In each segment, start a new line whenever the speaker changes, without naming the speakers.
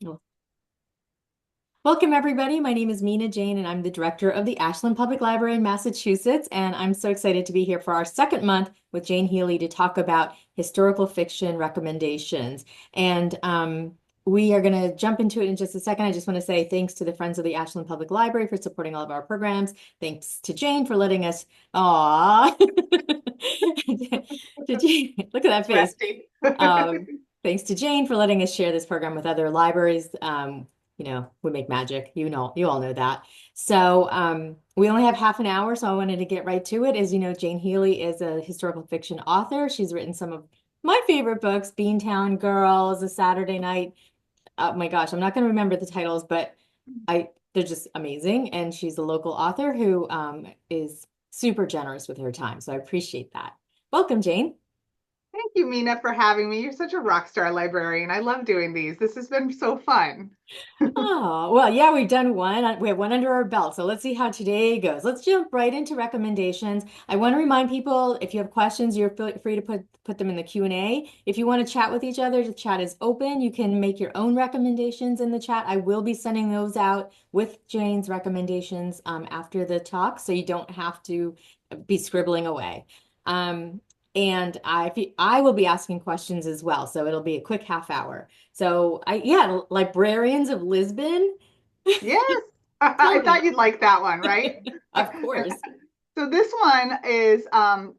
Well, welcome, everybody. My name is Mina Jane, and I'm the director of the Ashland Public Library in Massachusetts. And I'm so excited to be here for our second month with Jane Healey to talk about historical fiction recommendations. And we are going to jump into it in just a second. I just want to say thanks to the Friends of the Ashland Public Library for supporting all of our programs. Thanks to Jane for letting us. Aw. To Jane, look at that face.
Resty.
Um, Thanks to Jane for letting us share this program with other libraries. We make magic. You all know that. So we only have half an hour, so I wanted to get right to it. As you know, Jane Healey is a historical fiction author. She's written some of my favorite books, Beantown Girls, A Saturday Night. Oh my gosh, I'm not going to remember the titles, but they're just amazing. And she's a local author who is super generous with her time. So I appreciate that. Welcome, Jane.
Thank you, Mina, for having me. You're such a rock star librarian. I love doing these. This has been so fun.
Oh, well, yeah, we've done one. We have one under our belt. So let's see how today goes. Let's jump right into recommendations. I want to remind people, if you have questions, you're free to put them in the Q&A. If you want to chat with each other, the chat is open. You can make your own recommendations in the chat. I will be sending those out with Jane's recommendations after the talk, so you don't have to be scribbling away. Um, and I will be asking questions as well, so it'll be a quick half hour. So yeah, Librarians of Lisbon.
Yes,
Tell
I
me.
thought you'd like that one, right?
Of course.
So this one is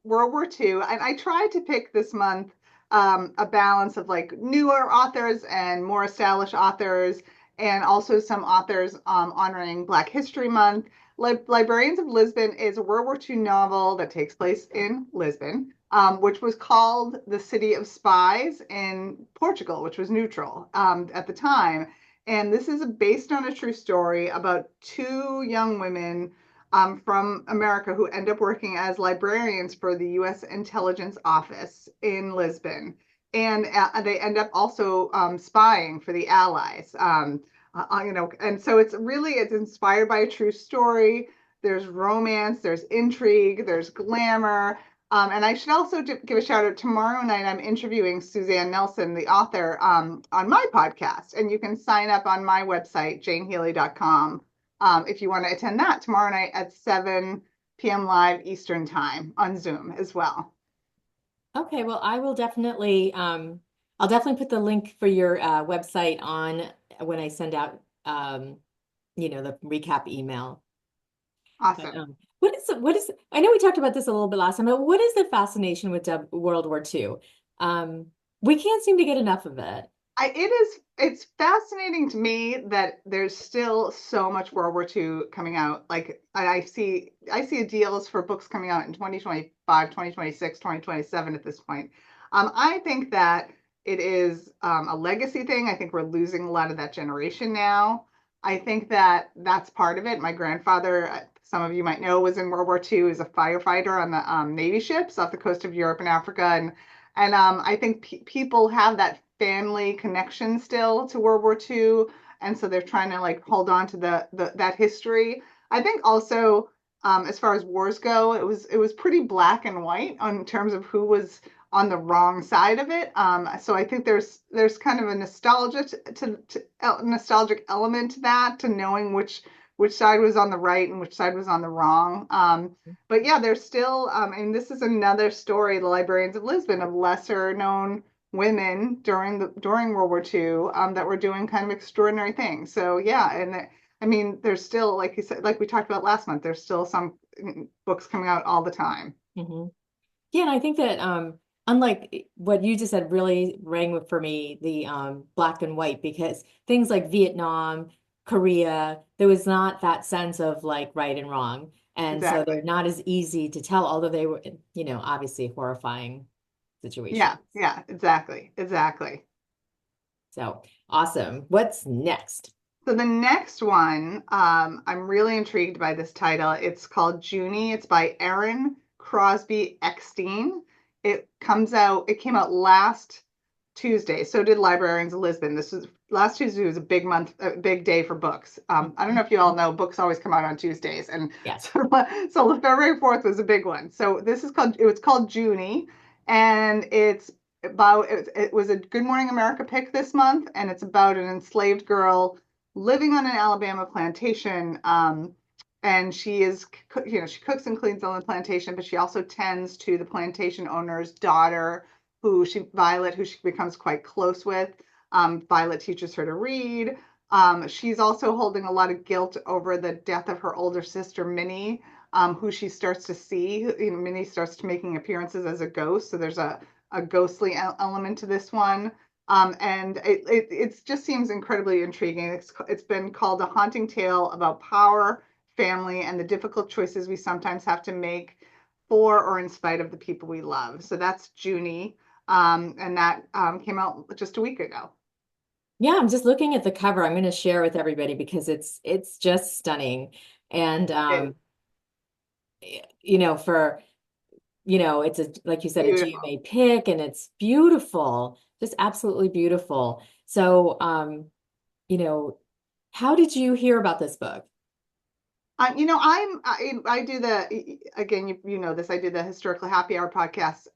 World War II, and I tried to pick this month a balance of like newer authors and more established authors, and also some authors honoring Black History Month. Librarians of Lisbon is a World War II novel that takes place in Lisbon, which was called the City of Spies in Portugal, which was neutral at the time. And this is based on a true story about two young women from America who end up working as librarians for the U.S. Intelligence Office in Lisbon. And they end up also spying for the Allies. And so it's inspired by a true story. There's romance, there's intrigue, there's glamour. And I should also give a shout out. Tomorrow night, I'm interviewing Suzanne Nelson, the author, on my podcast. And you can sign up on my website, janehealey.com, if you want to attend that tomorrow night at 7 p.m. live Eastern time on Zoom as well.
Okay, well, I'll definitely put the link for your website on when I send out the recap email. But
Awesome.
I know we talked about this a little bit last time, but what is the fascination with World War II? We can't seem to get enough of it.
It's fascinating to me that there's still so much World War II coming out. Like I see deals for books coming out in 2025, 2026, 2027 at this point. I think that it is a legacy thing. I think we're losing a lot of that generation now. I think that that's part of it. My grandfather, some of you might know, was in World War II as a firefighter on the Navy ships off the coast of Europe and Africa, and I think people have that family connection still to World War II, and so they're trying to like hold on to that history. I think also, as far as wars go, it was pretty black and white on terms of who was on the wrong side of it. So I think there's kind of a nostalgic element to that, to knowing which side was on the right and which side was on the wrong. But yeah, there's still, and this is another story, the Librarians of Lisbon, of lesser known women during World War II, that were doing kind of extraordinary things. So yeah, I mean, there's still, like you said, like we talked about last month, there's still some books coming out all the time.
Mhm. Yeah, and I think that unlike what you just said really rang for me the black and white because things like Vietnam, Korea, there was not that sense of like right and wrong. And so
Exactly.
they're not as easy to tell, although they were, obviously horrifying
Yeah,
situations.
yeah, exactly, exactly.
So awesome. What's next?
So the next one, I'm really intrigued by this title. It's called Junie. It's by Erin Crosby Eckstein. It came out last Tuesday. So did Librarians of Lisbon. This was last Tuesday was a big month, a big day for books. I don't know if you all know, books always come out on Tuesdays, and
Yes.
so February 4th was a big one. So it was called Junie, and it's it was a Good Morning America pick this month, and it's about an enslaved girl living on an Alabama plantation. And she cooks and cleans on the plantation, but she also tends to the plantation owner's daughter, Violet, who she becomes quite close with. Violet teaches her to read. She's also holding a lot of guilt over the death of her older sister, Minnie, who she starts to see. Minnie starts to making appearances as a ghost, so there's a ghostly element to this one. And it just seems incredibly intriguing. It's been called a haunting tale about power, family, and the difficult choices we sometimes have to make for or in spite of the people we love. So that's Junie, and that came out just a week ago.
Yeah, I'm just looking at the cover. I'm going to share with everybody because it's just stunning. And
It's
for it's a like you said, a
beautiful.
GMA pick and it's beautiful. Just absolutely beautiful. So, you know, how did you hear about this book?
I do the again you know this I do the historical happy hour podcast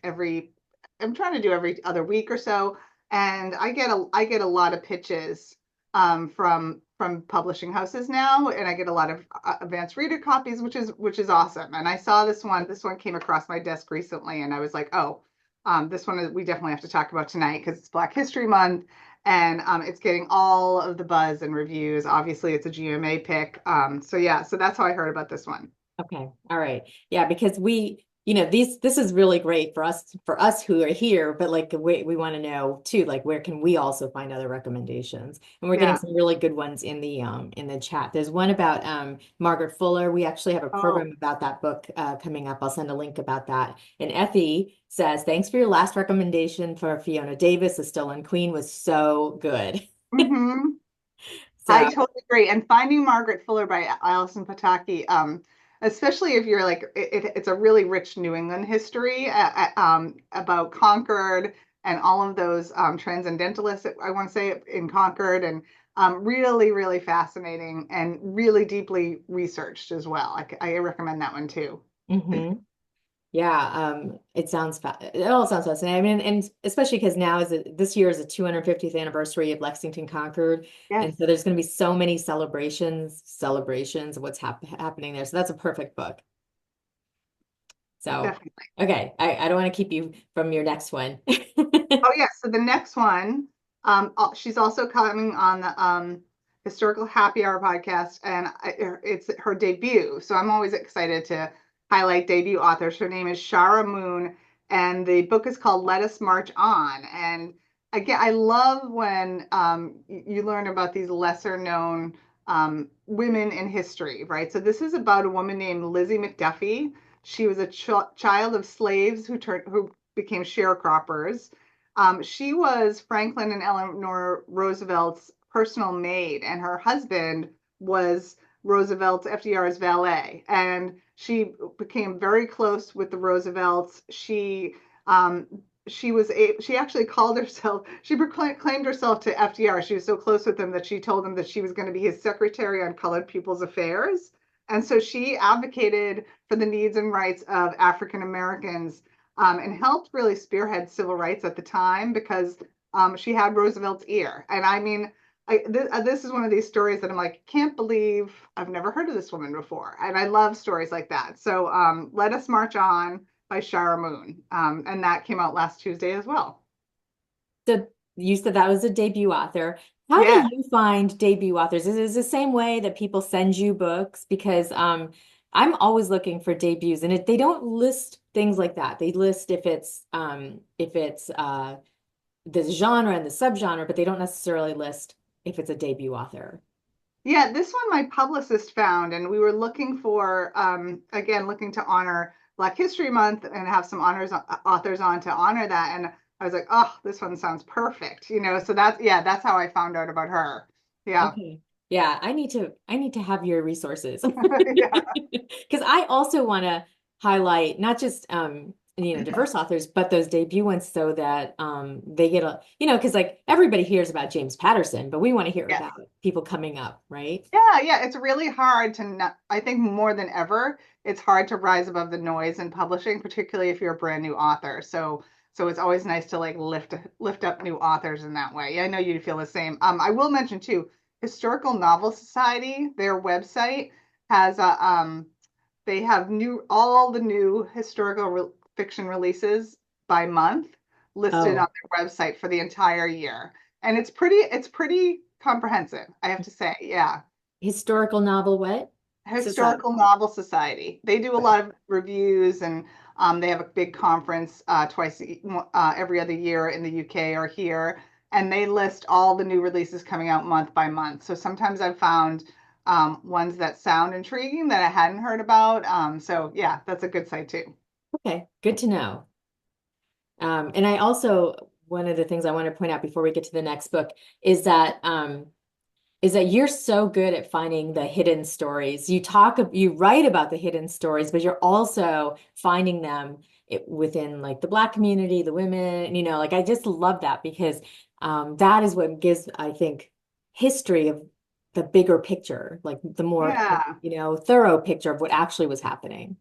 every I'm trying to do every other week or so, and I get a lot of pitches from publishing houses now, and I get a lot of advanced reader copies, which is awesome. And I saw this one came across my desk recently, and I was like, oh, this one we definitely have to talk about tonight because it's Black History Month, and it's getting all of the buzz and reviews. Obviously, it's a GMA pick. So yeah, so that's how I heard about this one.
Okay. All right. Yeah, because this is really great for us who are here, but like we want to know too, like where can we also find other recommendations? And we're getting
Yeah.
some really good ones in the chat. There's one about Margaret Fuller. We actually have a
Oh,
program about that book coming up. I'll send a link about that. And Effie says, thanks for your last recommendation for Fiona Davis. The Stolen Queen was so good.
mm-hmm. I
So,
totally agree. And Finding Margaret Fuller by Alison Pataki, especially if you're like, it's a really rich New England history about Concord and all of those transcendentalists, I want to say, in Concord, and really, really fascinating and really deeply researched as well. I recommend that one too.
mhm. Yeah, it all sounds fascinating. I mean, and especially because this year is the 250th anniversary of Lexington Concord.
Yes,
And so there's going to be so many celebrations of what's happening there. So that's a perfect book. So,
definitely.
okay, I don't want to keep you from your next one.
Oh yeah, so the next one, she's also coming on the Historical Happy Hour podcast, and it's her debut. So I'm always excited to highlight debut authors. Her name is Shara Moon, and the book is called Let Us March On. And again, I love when you learn about these lesser known women in history, right? So this is about a woman named Lizzie McDuffie. She was a child of slaves who became sharecroppers. She was Franklin and Eleanor Roosevelt's personal maid, and her husband was Roosevelt's FDR's valet. And she became very close with the Roosevelts. She actually called herself, she proclaimed herself to FDR. She was so close with him that she told him that she was going to be his secretary on colored people's affairs. And so she advocated for the needs and rights of African Americans, and helped really spearhead civil rights at the time because she had Roosevelt's ear. And I mean, this is one of these stories that I'm like, can't believe I've never heard of this woman before. And I love stories like that. So Let Us March On by Shara Moon. And that came out last Tuesday as well.
So you said that was a debut author. How do
Yeah.
you find debut authors? Is it the same way that people send you books? Because I'm always looking for debuts, and they don't list things like that. They list if it's the genre and the subgenre, but they don't necessarily list if it's a debut author.
Yeah, this one my publicist found, and we were looking for, again, looking to honor Black History Month and have some authors on to honor that. And I was like, oh, this one sounds perfect, So yeah, that's how I found out about her. Yeah,
Okay. Yeah, I need to have your resources.
yeah,
Because I also want to highlight not just diverse authors, but those debut ones so that they get because like everybody hears about James Patterson, but we want to hear
yes.
about people coming up, right?
Yeah, yeah, it's really hard to not, I think more than ever, it's hard to rise above the noise in publishing, particularly if you're a brand new author. So So it's always nice to like lift up new authors in that way. Yeah, I know you feel the same. I will mention too, Historical Novel Society, their website has a they have new all the new fiction releases by month listed on
Oh,
their website for the entire year. And it's pretty comprehensive, I have to say. Yeah.
historical novel what? Society.
Historical Novel Society. They do a lot of reviews and they have a big conference every other year in the UK or here, and they list all the new releases coming out month by month. So sometimes I've found ones that sound intriguing that I hadn't heard about. So yeah, that's a good site too.
Okay, good to know. And I also, one of the things I want to point out before we get to the next book is that you're so good at finding the hidden stories. You write about the hidden stories, but you're also finding them within like the Black community, the women, like I just love that because that is what gives, I think, history of the bigger picture, like the more,
Yeah.
thorough picture of what actually was happening.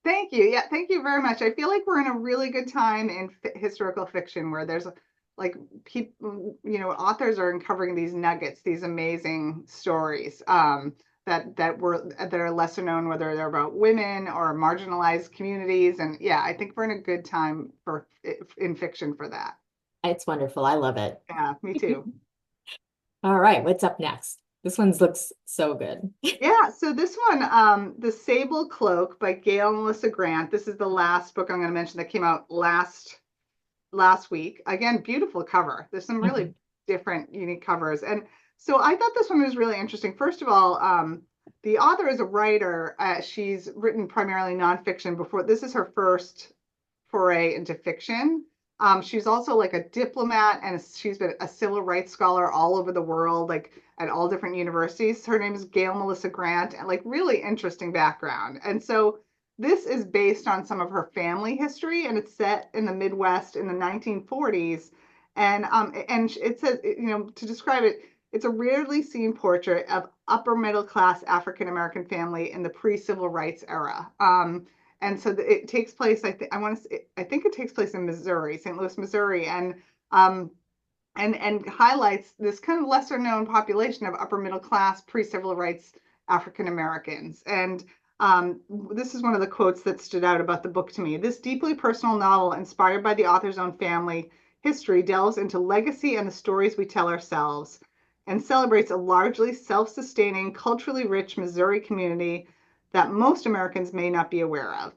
Thank you. Yeah, thank you very much. I feel like we're in a really good time in historical fiction where there's like people, authors are uncovering these nuggets, these amazing stories that are lesser known, whether they're about women or marginalized communities. And yeah, I think we're in a good time for in fiction for that.
It's wonderful. I love it.
Yeah, me too.
All right, what's up next? This one looks so good.
Yeah, so this one, The Sable Cloak by Gail Melissa Grant. This is the last book I'm going to mention that came out last week. Again, beautiful cover. There's some really
Mhm.
different, unique covers. And so I thought this one was really interesting. First of all, the author is a writer. She's written primarily nonfiction before. This is her first foray into fiction. She's also like a diplomat and she's been a civil rights scholar all over the world, like at all different universities. Her name is Gail Melissa Grant, and like really interesting background. And so this is based on some of her family history, and it's set in the Midwest in the 1940s. And it says, to describe it, it's a rarely seen portrait of upper middle class African American family in the pre-civil rights era. And so it takes place. I think it takes place in Missouri, St. Louis, Missouri, um, and highlights this kind of lesser known population of upper middle class pre civil rights African Americans. And this is one of the quotes that stood out about the book to me. This deeply personal novel, inspired by the author's own family history, delves into legacy and the stories we tell ourselves, and celebrates a largely self sustaining, culturally rich Missouri community that most Americans may not be aware of.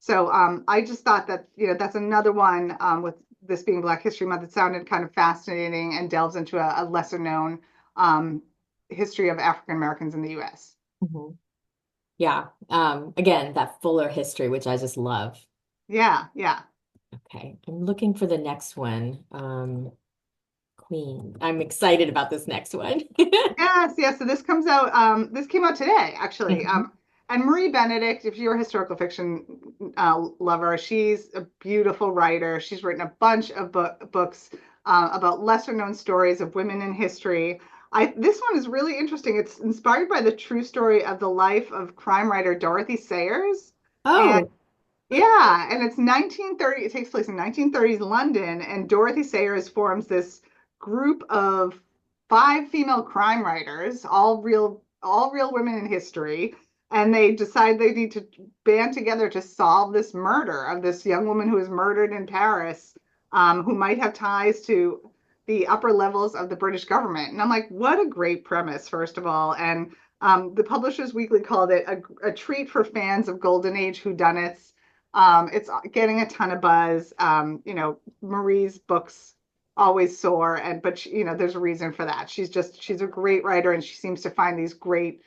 So I just thought that that's another one with this being Black History Month. It sounded kind of fascinating and delves into a lesser known um, history of African Americans in the U.S.
Mhm. Yeah. Again, that fuller history, which I just love.
Yeah, yeah.
Okay. I'm looking for the next one. Queen. I'm excited about this next one.
Yes, yes. So this comes out. This came out today, actually.
Mhm.
And Marie Benedict, if you're a historical fiction lover, she's a beautiful writer. She's written a bunch of books about lesser known stories of women in history. This one is really interesting. It's inspired by the true story of the life of crime writer Dorothy Sayers. And
Oh,
yeah, and it's 1930. It takes place in 1930s London, and Dorothy Sayers forms this group of five female crime writers, all real women in history, and they decide they need to band together to solve this murder of this young woman who was murdered in Paris, who might have ties to the upper levels of the British government. And I'm like, what a great premise, first of all. And the Publishers Weekly called it a treat for fans of Golden Age whodunits. It's getting a ton of buzz. Marie's books always soar, but there's a reason for that. She's a great writer, and she seems to find these great,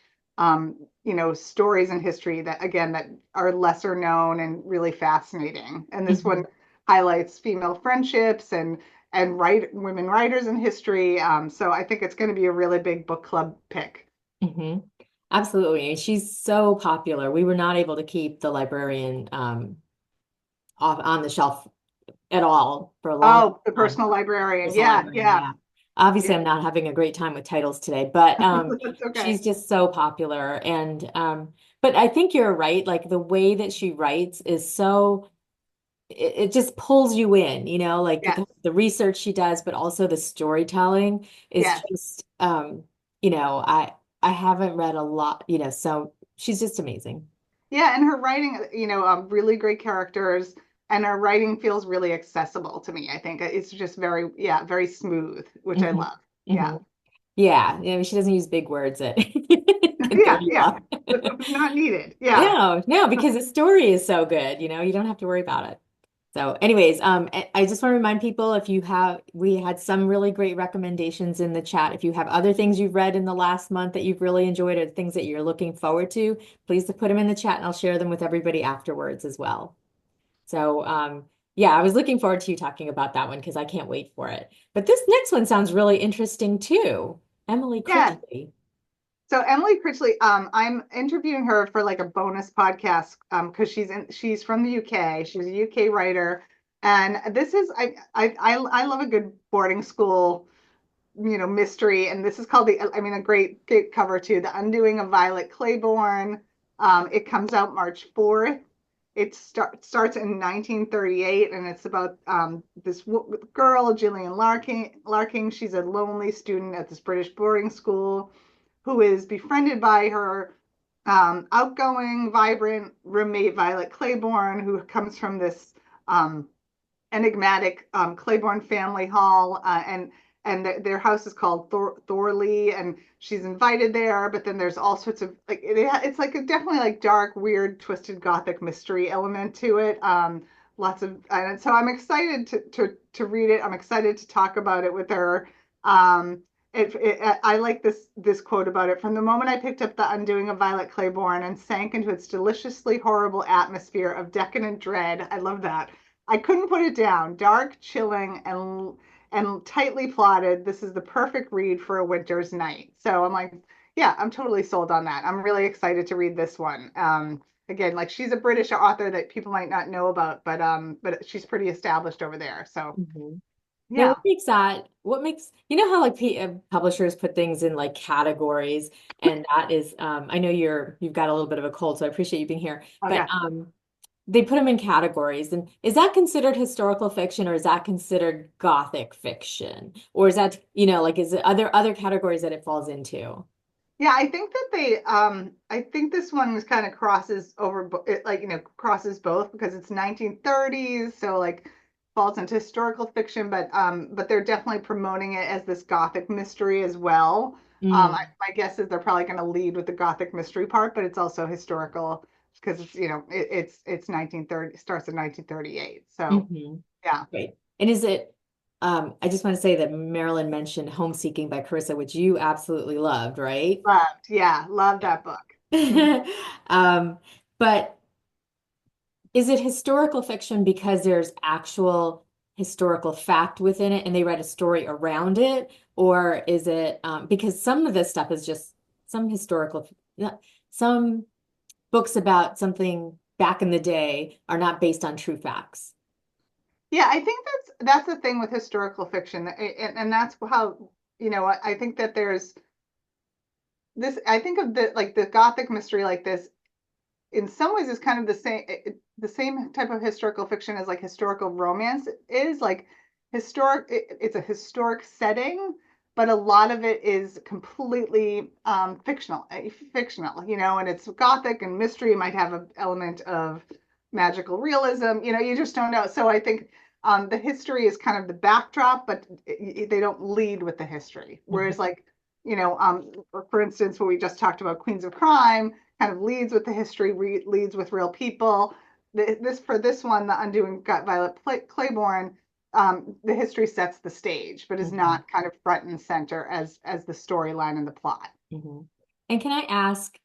stories in history that are lesser known and really fascinating. And this one
mhm,
highlights female friendships and women writers in history. So I think it's going to be a really big book club pick.
mhm. Absolutely. And she's so popular. We were not able to keep the librarian off on the shelf at all for a long
Oh, the
time.
personal librarian.
Personal
Yeah,
librarian,
yeah,
yeah. Obviously,
yeah.
I'm not having a great time with titles today, but
That's okay.
she's just so popular. And but I think you're right. Like the way that she writes is so it just pulls you in, like
Yes,
the research she does, but also the storytelling is
yes.
just, you know, I I haven't read a lot, so she's just amazing.
Yeah, and her writing, really great characters, and her writing feels really accessible to me. I think it's just very, yeah, very smooth, which I
Hmm.
love.
Hmm.
Yeah.
Yeah, she doesn't use big words that can throw
Yeah,
you
yeah.
off.
Not needed. Yeah.
No, no, because the story is so good, you don't have to worry about it. So, anyways, I just want to remind people we had some really great recommendations in the chat. If you have other things you've read in the last month that you've really enjoyed or things that you're looking forward to, please put them in the chat and I'll share them with everybody afterwards as well. So, yeah, I was looking forward to you talking about that one because I can't wait for it. But this next one sounds really interesting too. Emily
Yeah.
Critchley.
So Emily Critchley, I'm interviewing her for like a bonus podcast because she's from the UK. She's a UK writer, and this is I love a good boarding school mystery. And this is called a great cover too, The Undoing of Violet Claiborne. It comes out March 4th. It starts in 1938, and it's about this girl, Gillian Larking. She's a lonely student at this British boarding school who is befriended by her outgoing, vibrant roommate, Violet Claiborne, who comes from this um, enigmatic Claiborne family hall, and their house is called Thorley, and she's invited there. But then there's all sorts of like it's like a definitely like dark, weird, twisted Gothic mystery element to it. Lots of and so I'm excited to read it. I'm excited to talk about it with her. I like this quote about it. From the moment I picked up The Undoing of Violet Claiborne and sank into its deliciously horrible atmosphere of decadent dread, I love that. I couldn't put it down. Dark, chilling, and tightly plotted. This is the perfect read for a winter's night. So I'm like, yeah, I'm totally sold on that. I'm really excited to read this one. Again, like she's a British author that people might not know about, but she's pretty established over there. So
Mhm. Now,
yeah,
what makes how like publishers put things in like categories, and that is, I know you've got a little bit of a cold, so I appreciate you being here,
oh
but
yeah.
they put them in categories. And is that considered historical fiction or is that considered gothic fiction? Or is that, like, is it other categories that it falls into?
Yeah, I think that I think this one was kind of crosses over, it like, crosses both because it's 1930s, so like falls into historical fiction, but they're definitely promoting it as this Gothic mystery as well.
Mm.
My guess is they're probably going to lead with the Gothic mystery part, but it's also historical because it's 1930, starts in 1938. So
Hmm.
yeah,
Great. And I just want to say that Marilyn mentioned Homeseeking by Carissa, which you absolutely loved, right?
loved, yeah, love that book. Mhm.
Um, but is it historical fiction because there's actual historical fact within it and they write a story around it? Or is it because some of this stuff is just some historical, not- some books about something back in the day are not based on true facts.
Yeah, I think that's the thing with historical fiction, and that's how I think that there's this. I think of the Gothic mystery like this in some ways is kind of the same type of historical fiction as like historical romance is like it's a historic setting, but a lot of it is completely fictional, and it's Gothic and mystery. It might have an element of magical realism, you just don't know. So I think the history is kind of the backdrop, but they don't lead with the history. Whereas
Mhm.
like, for instance, what we just talked about, Queens of Crime kind of leads with the history, leads with real people. This one, The Undoing Got Violet Claiborne, the history sets the stage, but is
Mhm.
not kind of front and center as the storyline and the plot.
Mhm. And can I ask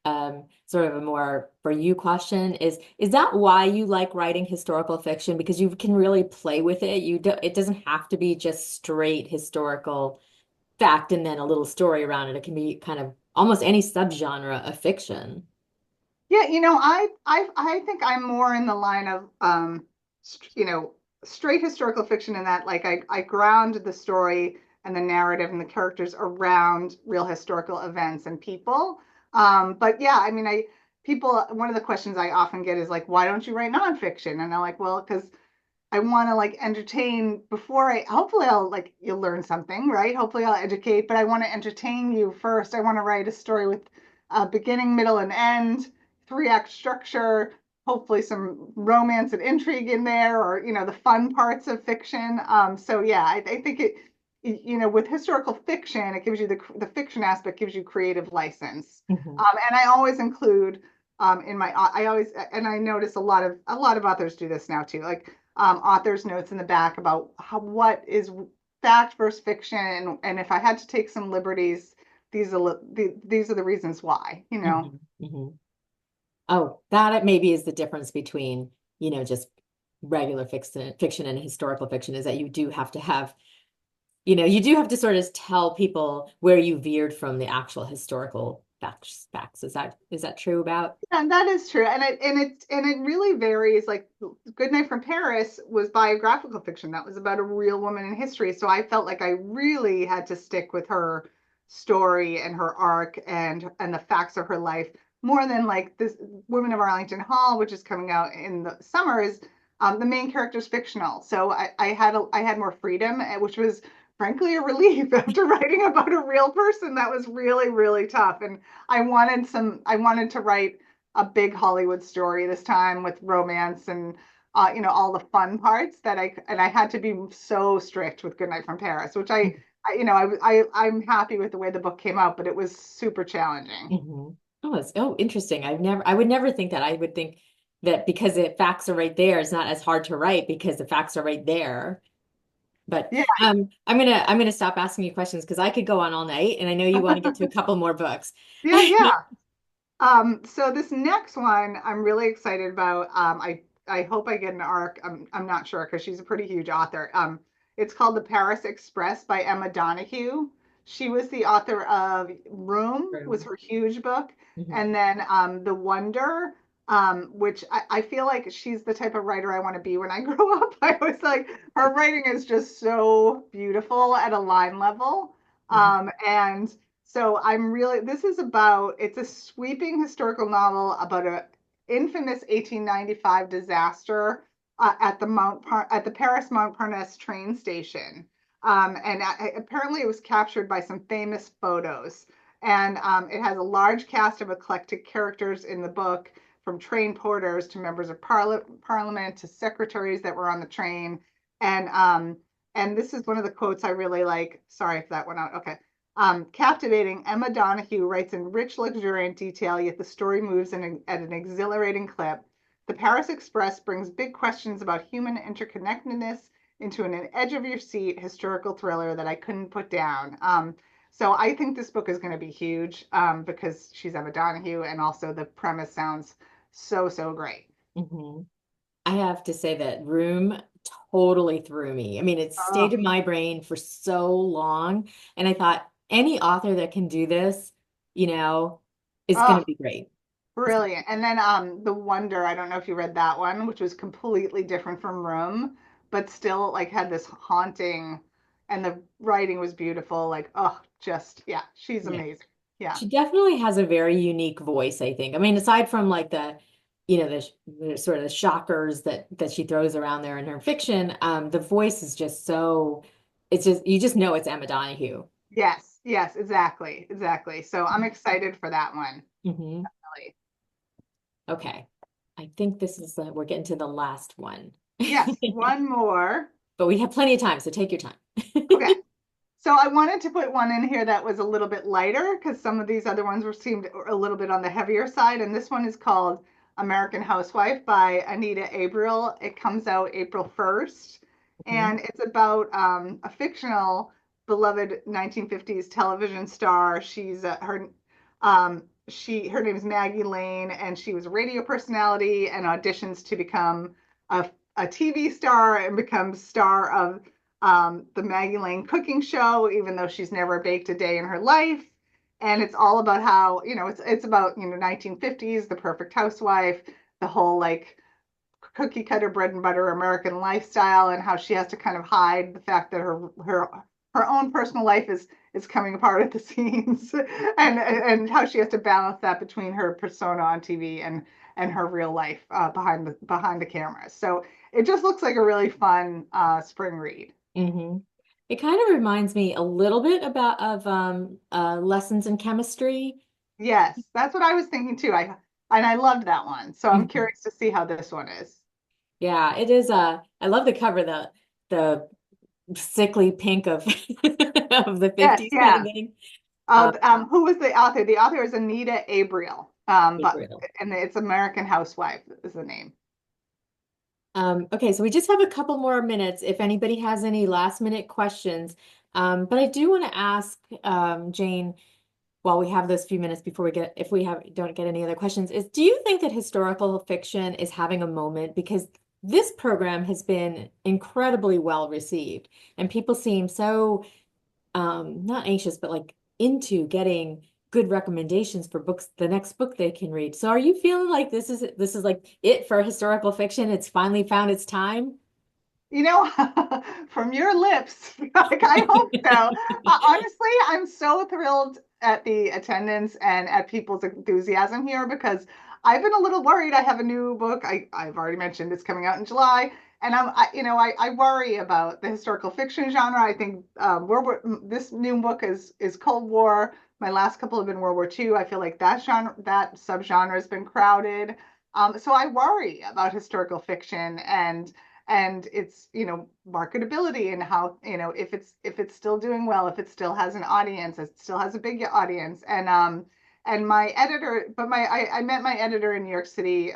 sort of a more for you question is that why you like writing historical fiction? Because you can really play with it. It doesn't have to be just straight historical fact and then a little story around it. It can be kind of almost any subgenre of fiction.
Yeah, I think I'm more in the line of straight historical fiction in that like I ground the story and the narrative and the characters around real historical events and people. But yeah, I mean, I people one of the questions I often get is like, why don't you write nonfiction? And I'm like, well, because I want to like entertain before I hopefully I'll like you'll learn something, right? Hopefully I'll educate, but I want to entertain you first. I want to write a story with a beginning, middle, and end, three-act structure, hopefully some romance and intrigue in there, or the fun parts of fiction. So yeah, I think with historical fiction, it gives you the fiction aspect gives you creative license.
Hmm.
And I always include in my I always and I notice a lot of authors do this now too, like author's notes in the back about what is fact versus fiction, and if I had to take some liberties, these are the reasons why.
Hmm. Hmm. Oh, that maybe is the difference between, just regular fiction and historical fiction is that you do have to have, you do have to sort of tell people where you veered from the actual historical facts. Is that true about?
And that is true, and it really varies. Like Good Night from Paris was biographical fiction that was about a real woman in history, so I felt like I really had to stick with her story and her arc and the facts of her life more than like this Women of Arlington Hall, which is coming out in the summer. Is the main character is fictional, so I had more freedom, which was frankly a relief after writing about a real person that was really really tough. And I wanted to write a big Hollywood story this time with romance and all the fun parts and I had to be so strict with Goodnight from Paris, which I'm happy with the way the book came out, but it was super challenging.
Hmm. Interesting. I would never think that. I would think that because the facts are right there, it's not as hard to write because the facts are right there. But
Yeah,
I'm gonna stop asking you questions because I could go on all night, and I know you want to get to a couple more books.
yeah, yeah. So this next one I'm really excited about. I hope I get an arc. I'm not sure because she's a pretty huge author. It's called The Paris Express by Emma Donoghue. She was the author of Room, was
True.
her huge book,
Hmm.
and then The Wonder, which I feel like she's the type of writer I want to be when I grow up. I was like, her writing is just so beautiful at a line level, and so it's a sweeping historical novel about a infamous 1895 disaster at the Paris Montparnasse train station. And apparently it was captured by some famous photos. And it has a large cast of eclectic characters in the book, from train porters to members of parliament to secretaries that were on the train. And and this is one of the quotes I really like. Sorry if that went out. Okay. Captivating, Emma Donoghue writes in rich, luxuriant detail, yet the story moves at an exhilarating clip. The Paris Express brings big questions about human interconnectedness into an edge of your seat historical thriller that I couldn't put down. So I think this book is going to be huge because she's Emma Donoghue, and also the premise sounds so, so great.
Hmm. I have to say that Room totally threw me. I mean, it stayed
Oh,
in my brain for so long, and I thought any author that can do this, you know, is going
oh,
to be great.
brilliant. And then The Wonder, I don't know if you read that one, which was completely different from Room, but still like had this haunting, and the writing was beautiful. Like, oh, just yeah, she's
Yeah.
amazing. Yeah.
She definitely has a very unique voice, I think. I mean, aside from like the sort of the shockers that she throws around there in her fiction, the voice is just so it's just you just know it's Emma Donoghue.
Yes, yes, exactly. Exactly. So I'm excited for that one.
Hmm.
Really.
Okay. I think we're getting to the last one.
Yes, one more.
But we have plenty of time, so take your time.
Okay. So I wanted to put one in here that was a little bit lighter because some of these other ones seemed a little bit on the heavier side. And this one is called American Housewife by Anita Abriel. It comes out April 1st.
Mhm.
And it's about a fictional beloved 1950s television star. Her name is Maggie Lane, and she was a radio personality and auditions to become a TV star and becomes star of the Maggie Lane cooking show, even though she's never baked a day in her life. And it's all about how, it's about, 1950s, the perfect housewife, the whole like cookie cutter bread and butter American lifestyle, and how she has to kind of hide the fact that her her own personal life is coming apart at the seams, and how she has to balance that between her persona on TV and her real life behind the camera. So it just looks like a really fun spring read.
Hmm. It kind of reminds me a little bit about of lessons in chemistry.
Yes, that's what I was thinking too. I loved that one. So I'm
Mhm.
curious to see how this one is.
Yeah, it is I love the cover, the sickly pink of of the
Yes,
50s kind of
yeah.
thing. Uh,
Who was the author? The author is Anita Abriel. But
Gabriel.
and it's American Housewife is the name.
Okay, so we just have a couple more minutes if anybody has any last minute questions. But I do want to ask Jane, while we have those few minutes before we get, if we have don't get any other questions, is do you think that historical fiction is having a moment? Because this program has been incredibly well received, and people seem so not anxious, but like into getting good recommendations for books, the next book they can read. So are you feeling like this is like it for historical fiction? It's finally found its time?
You know, from your lips, like I hope so. Honestly, I'm so thrilled at the attendance and at people's enthusiasm here because I've been a little worried. I have a new book. I've already mentioned it's coming out in July, and I worry about the historical fiction genre. I think this new book is Cold War. My last couple have been World War II. I feel like that subgenre has been crowded. So I worry about historical fiction and its marketability and how if it's still doing well, if it still has an audience, it still has a big audience. And my editor, but my I met my editor in New York City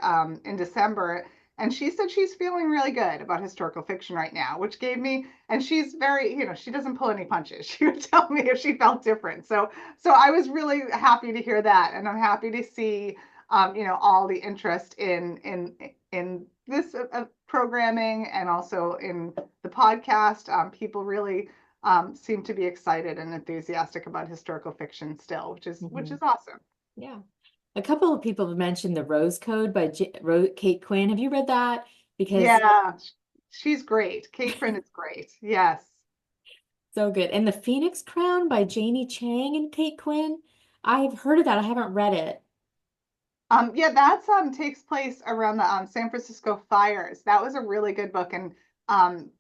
in December, and she said she's feeling really good about historical fiction right now, which gave me, and she's very, she doesn't pull any punches. She would tell me if she felt different. So I was really happy to hear that, and I'm happy to see all the interest in this programming and also in the podcast. People really seem to be excited and enthusiastic about historical fiction still, which
Mhm.
is awesome.
Yeah. A couple of people have mentioned The Rose Code by Kate Quinn. Have you read that? Because
Yeah, she's great. Kate Quinn is great. Yes.
so good. And The Phoenix Crown by Janie Chang and Kate Quinn. I've heard of that. I haven't read it.
Yeah, that's takes place around the San Francisco fires. That was a really good book, and um,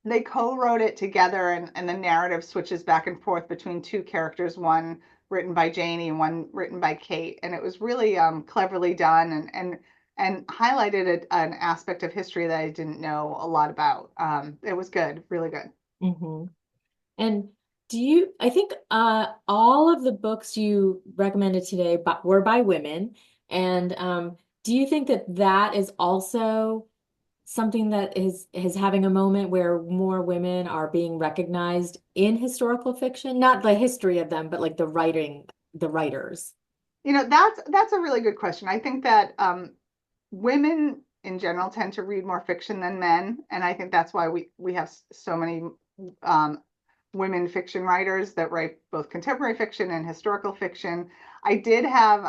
they co-wrote it together, and the narrative switches back and forth between two characters, one written by Janie and one written by Kate, and it was really cleverly done and highlighted an aspect of history that I didn't know a lot about. It was good, really good.
Hmm. And I think all of the books you recommended today were by women. And do you think that that is also something that is having a moment where more women are being recognized in historical fiction? Not the history of them, but like the writers.
That's a really good question. I think that women in general tend to read more fiction than men, and I think that's why we have so many um, women fiction writers that write both contemporary fiction and historical fiction. I did have,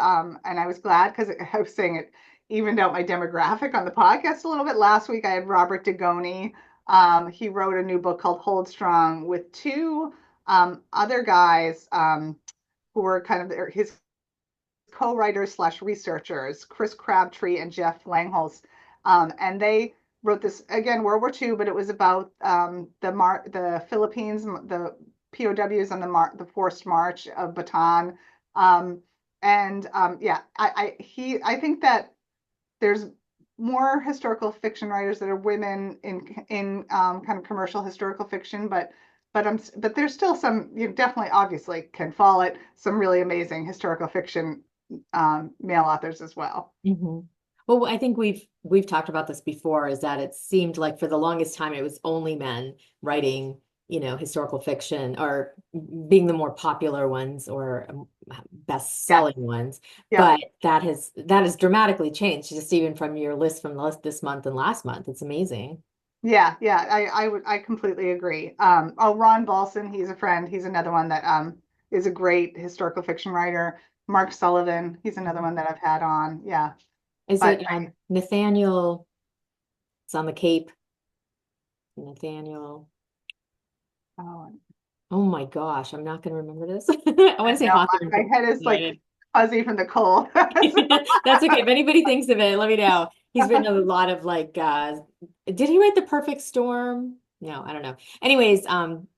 and I was glad because I was saying it evened out my demographic on the podcast a little bit. Last week I had Robert Degoni. He wrote a new book called Hold Strong with two other guys who were kind of his co-writers slash researchers, Chris Crabtree and Jeff Langholz, and they wrote this again World War II, but it was about the Philippines, the POWs on the forced march of Bataan, um, yeah, I think that there's more historical fiction writers that are women in kind of commercial historical fiction, but there's still some you definitely obviously can fall it some really amazing historical fiction male authors as well.
Hmm. Well, I think we've talked about this before, is that it seemed like for the longest time it was only men writing, historical fiction or being the more popular ones or
Yeah,
best-selling ones.
yeah,
But that has dramatically changed, just even from your list from this month and last month. It's amazing.
yeah. I completely agree. Oh, Ron Balson, he's a friend. He's another one that is a great historical fiction writer. Mark Sullivan, he's another one that I've had on. Yeah,
Is
but
it Nathaniel? It's on the Cape. Nathaniel.
oh,
Oh my gosh, I'm not going to remember this. I want
I
to say
know
Hawthorne
my head is like
United.
fuzzy from the cold.
That's okay. If anybody thinks of it, let me know. He's written a lot of like did he write The Perfect Storm? No, I don't know. Anyways,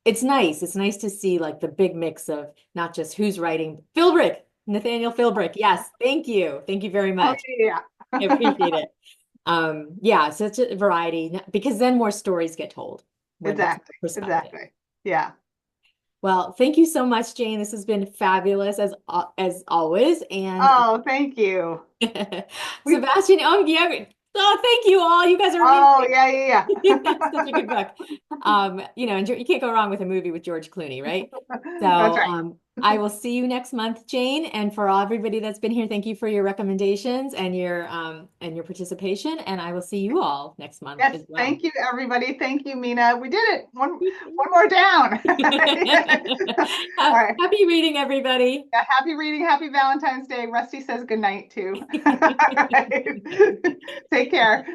it's nice. It's nice to see like the big mix of not just who's writing. Philbrick, Nathaniel Philbrick. Yes, thank you. Thank you very
Oh
much.
yeah.
I appreciate it. Yeah, such a variety because then more stories get told when it's
Exactly.
perspective.
Exactly. Yeah.
Well, thank you so much, Jane. This has been fabulous as always. And
Oh, thank you. We
Sebastian, oh yeah, oh thank you all. You guys are
oh
amazing.
yeah, yeah,
It's such a good book. And you can't go wrong with a movie with George Clooney, right? So,
yeah. That's right.
I will see you next month, Jane. And for everybody that's been here, thank you for your recommendations and your participation. And I will see you all next month
Yes,
as well.
thank you, everybody. Thank you, Mina. We did it. One more down. All right.
Happy reading, everybody.
Yeah, happy reading. Happy Valentine's Day. Rusty says good night too. Take care.